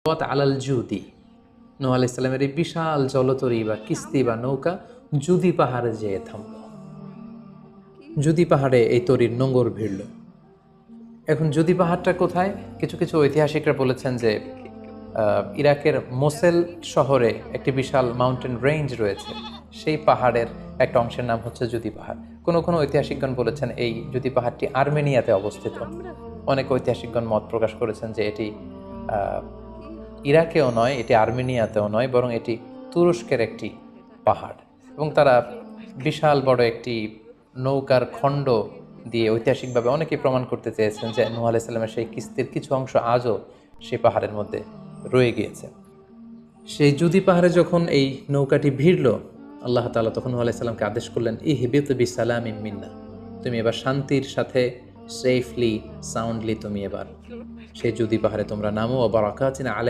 আলাল জুদি, নূহ আলাইহিস সালামের এই বিশাল জলতরী বা কিস্তি বা নৌকা জুদি পাহাড়ে যেয়ে থামল। জুদি পাহাড়ে এই তরীর নোঙর ভিড়ল। এখন জুদি পাহাড়টা কোথায়? কিছু কিছু ঐতিহাসিকরা বলেছেন যে ইরাকের মোসেল শহরে একটি বিশাল মাউন্টেন রেঞ্জ রয়েছে, সেই পাহাড়ের একটা অংশের নাম হচ্ছে জুদি পাহাড়। কোনো কোনো ঐতিহাসিকগণ বলেছেন এই জুদি পাহাড়টি আর্মেনিয়াতে অবস্থিত। অনেক ঐতিহাসিকগণ মত প্রকাশ করেছেন যে এটি ইরাকেও নয়, এটি আর্মেনিয়াতেও নয়, বরং এটি তুরস্কের একটি পাহাড়। এবং তারা বিশাল বড় একটি নৌকার খণ্ড দিয়ে ঐতিহাসিকভাবে অনেকেই প্রমাণ করতে চেয়েছেন যে নূহ আলাইহিস সালামের সেই কিস্তির কিছু অংশ আজও সেই পাহাড়ের মধ্যে রয়ে গিয়েছে। সেই জুদি পাহাড়ে যখন এই নৌকাটি ভিড়ল, আল্লাহ তাআলা তখন নূহ আলাইহিস সালামকে আদেশ করলেন, ইহবিত বিসালামিন মিন্না, তুমি এবার শান্তির সাথে সেফলি সাউন্ডলি তুমি এবার সেই জুদি পাহাড়ে তোমরা নামো, ওয়া বারাকাতিন আলাইকুম।